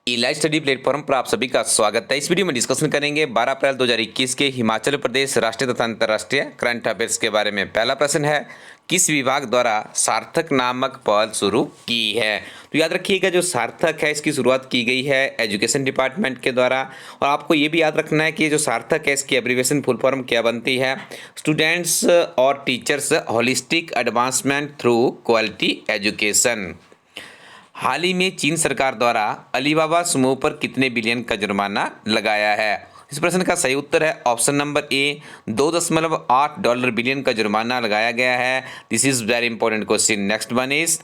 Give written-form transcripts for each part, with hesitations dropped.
Elite study platform पर आप सभी का स्वागत है। इस वीडियो में डिस्कशन करेंगे 12 अप्रैल 2021 के हिमाचल प्रदेश राष्ट्रीय तथा अंतर्राष्ट्रीय करंट अफेयर्स के बारे में। पहला प्रश्न है, किस विभाग द्वारा सार्थक नामक पहल शुरू की है? तो याद रखिएगा, जो सार्थक है इसकी शुरुआत की गई है एजुकेशन डिपार्टमेंट के द्वारा। और आपको ये भी याद रखना है कि जो सार्थक है इसकी एब्रीविएशन फुल फॉर्म क्या बनती है? स्टूडेंट्स और teachers holistic advancement through quality education. हाल ही में चीन सरकार द्वारा अलीबाबा समूह पर कितने बिलियन का जुर्माना लगाया है? इस प्रश्न का सही उत्तर है ऑप्शन नंबर ए, $2.8 बिलियन का जुर्माना लगाया गया है। This is very important question. Next one is,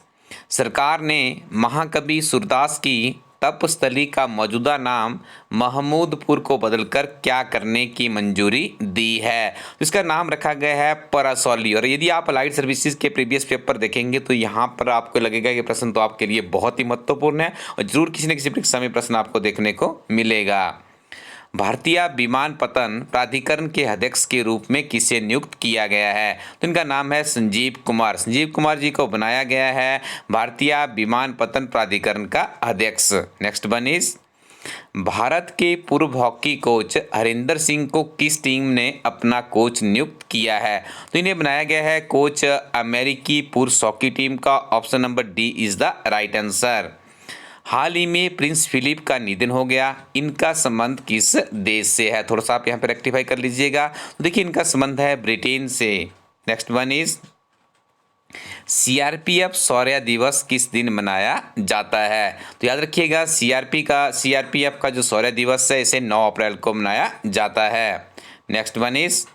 सरकार ने महाकवि सूरदास की तपस्थली का मौजूदा नाम महमूदपुर को बदलकर क्या करने की मंजूरी दी है? तो इसका नाम रखा गया है परासौली। और यदि आप अलाइड सर्विसेज के प्रीवियस पेपर देखेंगे तो यहाँ पर आपको लगेगा कि प्रश्न तो आपके लिए बहुत ही महत्वपूर्ण है और जरूर किसी न किसी परीक्षा में प्रश्न आपको देखने को मिलेगा। भारतीय विमानपत्तन प्राधिकरण के अध्यक्ष के रूप में किसे नियुक्त किया गया है? तो इनका नाम है संजीव कुमार। संजीव कुमार जी को बनाया गया है भारतीय विमानपत्तन प्राधिकरण का अध्यक्ष। नेक्स्ट वन इज, भारत के पूर्व हॉकी कोच हरिंदर सिंह को किस टीम ने अपना कोच नियुक्त किया है? तो इन्हें बनाया गया है कोच अमेरिकी पुरुष हॉकी टीम का। Option number D is the right answer. हाल ही में प्रिंस फिलिप का निधन हो गया। इनका संबंध किस देश से है? थोड़ा सा आप यहाँ पे रेक्टिफाई कर लीजिएगा। तो देखिए, इनका संबंध है ब्रिटेन से। नेक्स्ट वन इज, सीआरपीएफ शौर्य दिवस किस दिन मनाया जाता है? तो याद रखिएगा, सीआरपीएफ का जो शौर्य दिवस है इसे 9 अप्रैल को मनाया जाता है। Next one is,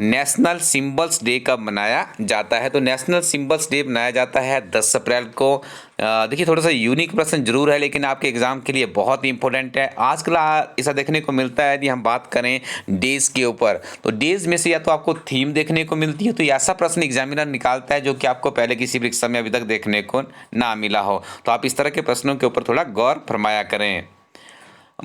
national symbols day कब मनाया जाता है? तो नेशनल सिंबल्स डे मनाया जाता है 10 अप्रैल को। देखिए, थोड़ा सा यूनिक प्रश्न जरूर है लेकिन आपके एग्जाम के लिए बहुत ही इंपॉर्टेंट है। आजकल ऐसा देखने को मिलता है, यदि हम बात करें डेज के ऊपर, तो डेज में से या तो आपको थीम देखने को मिलती है, तो ऐसा प्रश्न एग्जामिनर निकालता है जो कि आपको पहले किसी परीक्षा में अभी तक देखने को ना मिला हो। तो आप इस तरह के प्रश्नों के ऊपर थोड़ा गौर फरमाया करें।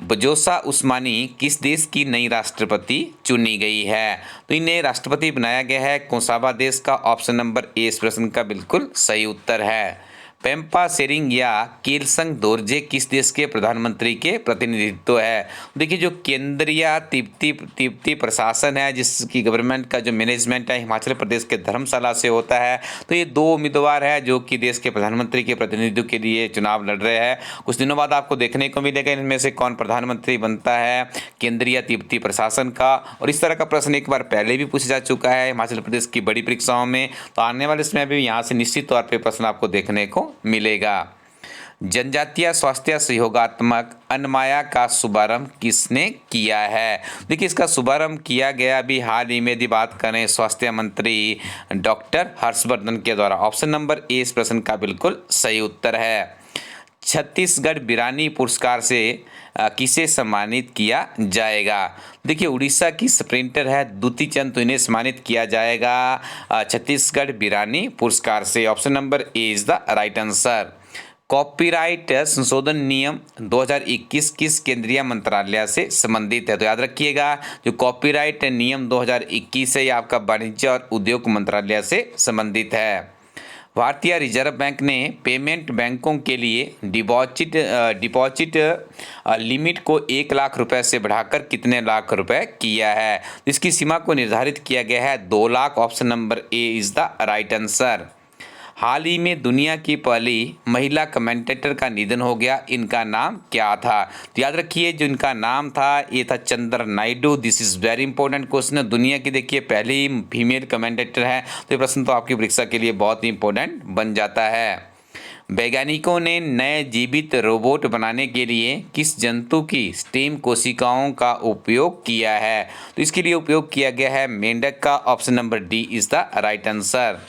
बजोसा उस्मानी किस देश की नई राष्ट्रपति चुनी गई है? तो इन्हें राष्ट्रपति बनाया गया है कोसावा देश का। ऑप्शन नंबर ए इस प्रश्न का बिल्कुल सही उत्तर है। पेम्पा सेरिंग या केलसंग दोरजे किस देश के प्रधानमंत्री के प्रतिनिधित्व है? देखिए, जो केंद्रीय तिब्बती प्रशासन है, जिसकी गवर्नमेंट का जो मैनेजमेंट है हिमाचल प्रदेश के धर्मशाला से होता है, तो ये 2 उम्मीदवार है जो कि देश के प्रधानमंत्री के प्रतिनिधित्व के लिए चुनाव लड़ रहे हैं। कुछ दिनों बाद आपको देखने को मिलेगा इनमें से कौन प्रधानमंत्री बनता है केंद्रीय तिब्बती प्रशासन का। और इस तरह का प्रश्न एक बार पहले भी पूछा जा चुका है हिमाचल प्रदेश की बड़ी परीक्षाओं में। तो आने वाले समय में यहाँ से निश्चित तौर पर प्रश्न आपको देखने को मिलेगा। जनजातीय स्वास्थ्य सहयोगात्मक अनमाया का शुभारंभ किसने किया है? देखिए, इसका शुभारंभ किया गया अभी हाल ही में, यदि बात करें स्वास्थ्य मंत्री डॉक्टर हर्षवर्धन के द्वारा। ऑप्शन नंबर ए इस प्रश्न का बिल्कुल सही उत्तर है। छत्तीसगढ़ बिरानी पुरस्कार से किसे सम्मानित किया जाएगा? देखिए, उड़ीसा की स्प्रिंटर है द्युति चंद, तो इन्हें सम्मानित किया जाएगा छत्तीसगढ़ बिरानी पुरस्कार से। Option number A is the right answer. Copyright संशोधन नियम 2021 किस केंद्रीय मंत्रालय से संबंधित है? तो याद रखिएगा, जो कॉपीराइट नियम 2021 है ये आपका वाणिज्य और उद्योग मंत्रालय से संबंधित है। भारतीय रिजर्व बैंक ने पेमेंट बैंकों के लिए डिपॉजिट लिमिट को 1 लाख रुपए से बढ़ाकर कितने लाख रुपए किया है? इसकी सीमा को निर्धारित किया गया है 2 lakh. Option number A is the right answer. हाल ही में दुनिया की पहली महिला कमेंटेटर का निधन हो गया। इनका नाम क्या था? तो याद रखिए, जो इनका नाम था ये था Chandra Naidu. This is very important question. दुनिया की देखिए पहली फीमेल कमेंटेटर है, तो ये प्रश्न तो आपकी परीक्षा के लिए बहुत ही इंपॉर्टेंट बन जाता है। वैज्ञानिकों ने नए जीवित रोबोट बनाने के लिए किस जंतु की स्टेम कोशिकाओं का उपयोग किया है? तो इसके लिए उपयोग किया गया है मेंढक का। Option number D is the right answer.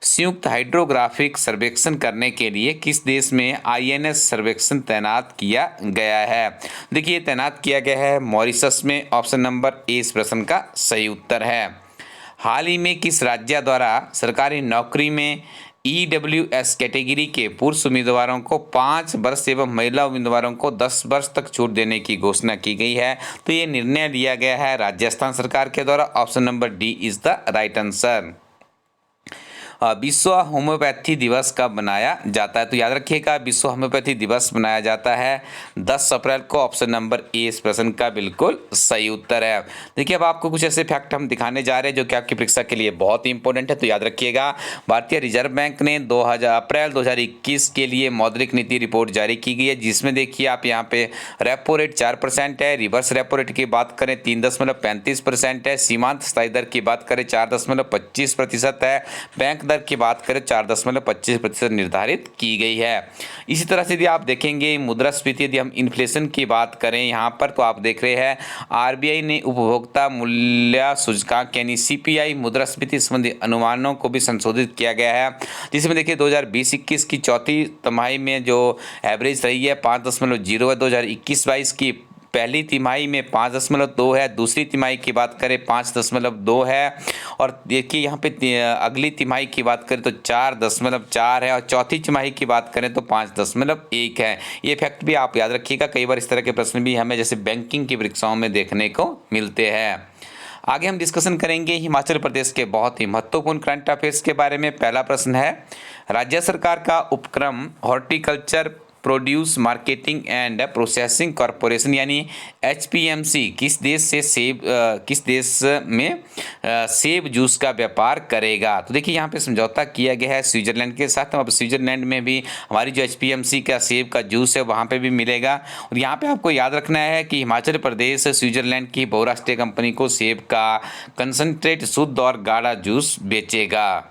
संयुक्त हाइड्रोग्राफिक सर्वेक्षण करने के लिए किस देश में आईएनएस सर्वेक्षण तैनात किया गया है? देखिए, तैनात किया गया है मॉरिशस में। ऑप्शन नंबर ए इस प्रश्न का सही उत्तर है। हाल ही में किस राज्य द्वारा सरकारी नौकरी में ईडब्ल्यूएस कैटेगरी के पुरुष उम्मीदवारों को 5 वर्ष एवं महिला उम्मीदवारों को 10 वर्ष तक छूट देने की घोषणा की गई है? तो ये निर्णय लिया गया है राजस्थान सरकार के द्वारा। Option number D is the right answer. विश्व होम्योपैथी दिवस कब मनाया जाता है? तो याद रखिएगा, विश्व होम्योपैथी दिवस मनाया जाता है 10 अप्रैल को। ऑप्शन नंबर ए इस प्रश्न का बिल्कुल सही उत्तर है। देखिए, अब आपको कुछ ऐसे फैक्ट हम दिखाने जा रहे हैं जो कि आपकी परीक्षा के लिए बहुत ही इंपॉर्टेंट है। तो याद रखिएगा, भारतीय रिजर्व बैंक ने अप्रैल 2021 के लिए मौद्रिक नीति रिपोर्ट जारी की गई है, जिसमें देखिए आप यहाँ पे रेपो रेट 4% है, रिवर्स रेपो रेट की बात करें 3.35% है, सीमांत स्थायी दर की बात करें 4.25% है, बैंक दर की बात करें 4.25% निर्धारित की गई है। इसी तरह से यदि आप देखेंगे मुद्रास्फीति, यदि हम इन्फ्लेशन की बात करें यहाँ पर, तो आप देख रहे हैं आरबीआई ने उपभोक्ता मूल्य सूचकांक यानी सीपीआई मुद्रास्फीति संबंधी अनुमानों को भी संशोधित किया गया है, जिसमें देखिए 2020-21 की चौथी तिमाही में जो एवरेज रही है 5.0 है, 2021-22 की पहली तिमाही में 5.2 है, दूसरी तिमाही की बात करें 5.2 है, और देखिए यहाँ पे अगली तिमाही की बात करें तो 4.4 है, और चौथी तिमाही की बात करें तो 5.1 है। ये फैक्ट भी आप याद रखिएगा, कई बार इस तरह के प्रश्न भी हमें जैसे बैंकिंग की परीक्षाओं में देखने को मिलते हैं। आगे हम डिस्कशन करेंगे हिमाचल प्रदेश के बहुत ही महत्वपूर्ण करंट अफेयर्स के बारे में। पहला प्रश्न है, राज्य सरकार का उपक्रम horticulture produce marketing and processing corporation यानी एचपीएमसी किस देश में सेब जूस का व्यापार करेगा? तो देखिए यहाँ पे समझौता किया गया है स्विट्जरलैंड के साथ। अब स्विट्जरलैंड में भी हमारी जो एचपीएमसी का सेब का जूस है वहाँ पे भी मिलेगा। और यहाँ पे आपको याद रखना है कि हिमाचल प्रदेश स्विट्जरलैंड की बहुराष्ट्रीय कंपनी को सेब का कंसंट्रेट, शुद्ध और गाढ़ा जूस बेचेगा।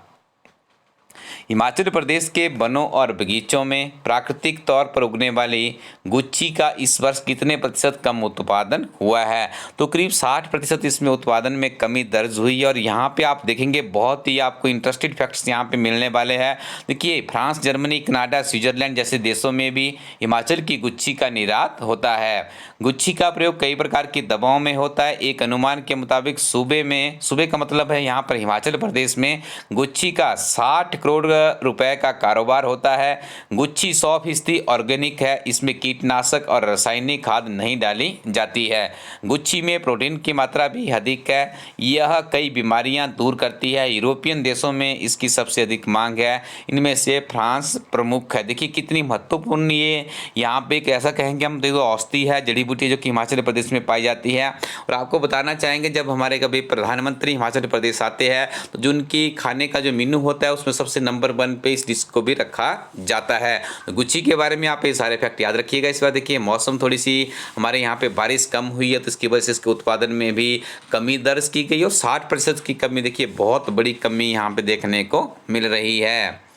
हिमाचल प्रदेश के वनों और बगीचों में प्राकृतिक तौर पर उगने वाली गुच्छी का इस वर्ष कितने प्रतिशत कम उत्पादन हुआ है? तो करीब 60% इसमें उत्पादन में कमी दर्ज हुई है। और यहाँ पे आप देखेंगे बहुत ही आपको इंटरेस्टिंग फैक्ट्स यहाँ पे मिलने वाले हैं। देखिए, फ्रांस, जर्मनी, कनाडा, स्विट्जरलैंड जैसे देशों में भी हिमाचल की गुच्छी का निर्यात होता है। गुच्छी का प्रयोग कई प्रकार की दवाओं में होता है। एक अनुमान के मुताबिक सूबे का मतलब है यहाँ पर हिमाचल प्रदेश में गुच्छी का 60 करोड़ रुपए का कारोबार होता है। गुच्छी 100% ऑर्गेनिक है, इसमें कीटनाशक और रासायनिक खाद नहीं डाली जाती है। गुच्छी में प्रोटीन की मात्रा भी अधिक है, यह कई बीमारियां दूर करती है। यूरोपियन देशों में इसकी सबसे अधिक मांग है, इनमें से फ्रांस प्रमुख है। देखिए कितनी महत्वपूर्ण ये यहाँ पे एक ऐसा कहेंगे हम, देखो औषधि है, जड़ी बूटी जो कि हिमाचल प्रदेश में पाई जाती है। और आपको बताना चाहेंगे जब हमारे कभी प्रधानमंत्री हिमाचल प्रदेश आते हैं तो जो उनकी खाने का जो मेनू होता है उसमें सबसे नंबर 1 पे इस डिश को भी रखा जाता है। गुच्छी के बारे में आप ये सारे फैक्ट याद रखिएगा। इस बार देखिए मौसम थोड़ी सी हमारे यहाँ पे बारिश कम हुई है तो इसकी वजह से इसके उत्पादन में भी कमी दर्ज की गई और 60% की कमी, देखिए बहुत बड़ी कमी यहाँ पे देखने को मिल रही है।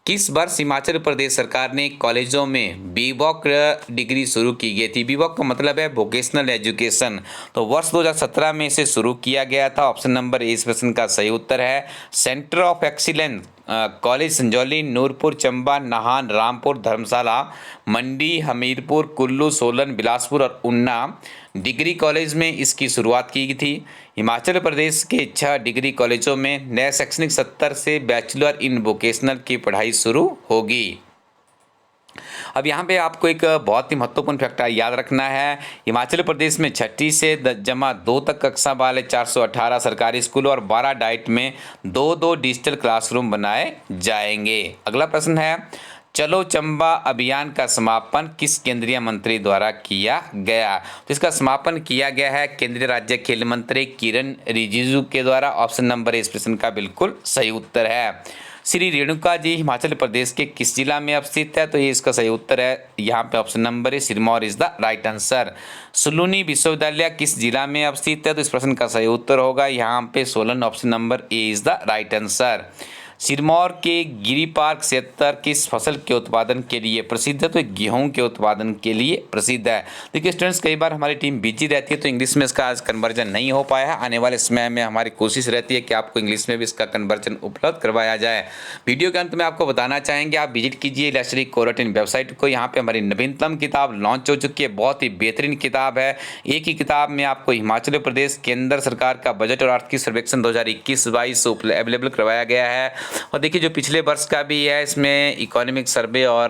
किस वर्ष हिमाचल प्रदेश सरकार ने कॉलेजों में बीवॉक डिग्री शुरू की गई थी? बीवॉक का मतलब है वोकेशनल एजुकेशन। तो वर्ष 2017 में इसे शुरू किया गया था। ऑप्शन नंबर ए इस प्रश्न का सही उत्तर है। Centre of excellence college Sanjauli, Nurpur, Chamba, Nahan, Rampur, Dharamshala, Mandi, Hamirpur, Kullu, Solan, Bilaspur और ऊना डिग्री कॉलेज में इसकी शुरुआत की गई थी। हिमाचल प्रदेश के 6 डिग्री कॉलेजों में नए शैक्षणिक सत्र से बैचलर इन वोकेशनल की पढ़ाई शुरू होगी। अब यहाँ पे आपको एक बहुत ही महत्वपूर्ण फैक्टर याद रखना है। हिमाचल प्रदेश में 6ठी से जमा 2 तक कक्षा वाले 418 सरकारी स्कूल और 12 डाइट में 2-2 डिजिटल क्लासरूम बनाए जाएंगे। अगला प्रश्न है, चलो चंबा अभियान का समापन किस केंद्रीय मंत्री द्वारा किया गया? तो इसका समापन किया गया है केंद्रीय राज्य खेल मंत्री किरण रिजिजू के द्वारा। ऑप्शन नंबर इस प्रश्न का बिल्कुल सही उत्तर है। श्री रेणुका जी हिमाचल प्रदेश के किस जिला में अवस्थित है? तो ये इसका सही उत्तर है, यहाँ पे ऑप्शन नंबर है Sirmaur is the right answer. सुलूनी विश्वविद्यालय किस जिला में अवस्थित है? तो इस प्रश्न का सही उत्तर होगा यहाँ पे Solan, option number A is the right answer. Sirmaur के गिरी पार्क क्षेत्र किस फसल के उत्पादन के लिए प्रसिद्ध है? तो गेहूं के उत्पादन के लिए प्रसिद्ध है। देखिए स्टूडेंट्स, कई बार हमारी टीम बिजी रहती है तो इंग्लिश में इसका आज कन्वर्जन नहीं हो पाया है। आने वाले समय में हमारी कोशिश रहती है कि आपको इंग्लिश में भी इसका कन्वर्जन उपलब्ध करवाया जाए। वीडियो के अंत में आपको बताना चाहेंगे आप विजिट कीजिए लेस्ट्री कोरोटिन वेबसाइट को। यहाँ पे हमारी नवीनतम किताब लॉन्च हो चुकी है, बहुत ही बेहतरीन किताब है। एक ही किताब में आपको हिमाचल प्रदेश केंद्र सरकार का बजट और आर्थिक सर्वेक्षण 2021-22 अवेलेबल करवाया गया है। और देखिए जो पिछले वर्ष का भी है, इसमें इकोनॉमिक सर्वे और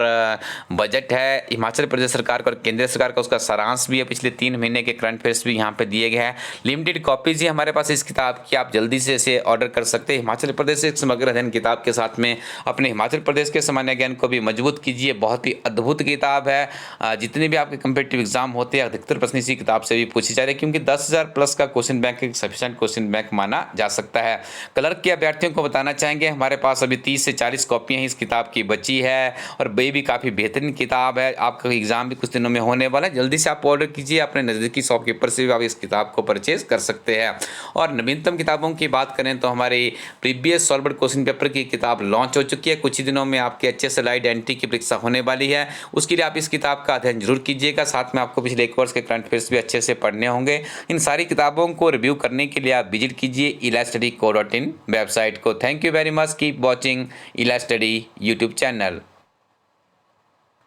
बजट है हिमाचल प्रदेश सरकार का और केंद्र सरकार का, उसका सारांश भी है, पिछले 3 महीने के करंट अफेयर्स भी यहाँ पे दिए गए हैं। लिमिटेड कॉपीज ही हमारे पास इस किताब की, आप जल्दी से इसे ऑर्डर कर सकते हैं। हिमाचल प्रदेश एक समग्र अध्ययन किताब के साथ में अपने हिमाचल प्रदेश के सामान्य ज्ञान को भी मजबूत कीजिए। बहुत ही अद्भुत किताब है। जितने भी आपके कम्पिटिटिव एग्जाम होते हैं अधिकतर प्रश्न इसी किताब से भी पूछे जा रहे हैं, क्योंकि 10,000 प्लस का क्वेश्चन बैंक एक सफिशिएंट क्वेश्चन बैंक माना जा सकता है। क्लर्क के अभ्यर्थियों को बताना चाहेंगे हमारे पास अभी 30 से 40 कॉपियां ही इस किताब की बची है, और ये भी काफ़ी बेहतरीन किताब है। आपका एग्जाम भी कुछ दिनों में होने वाला है, जल्दी से आप ऑर्डर कीजिए। अपने नज़दीकी शॉपकीपर से भी आप इस किताब को परचेज कर सकते हैं। और नवीनतम किताबों की बात करें तो हमारी प्रीवियस सॉल्व्ड क्वेश्चन पेपर की किताब लॉन्च हो चुकी है। कुछ ही दिनों में आपके HSL एलाइड एंट्री की परीक्षा होने वाली है, उसके लिए आप इस किताब का अध्ययन जरूर कीजिएगा। साथ में आपको पिछले 1 वर्ष के करंट अफेयर्स भी अच्छे से पढ़ने होंगे। इन सारी किताबों को रिव्यू करने के लिए आप विजिट कीजिए elaststudy.co.in वेबसाइट को। Thank you very much, keep watching Elastudy YouTube channel.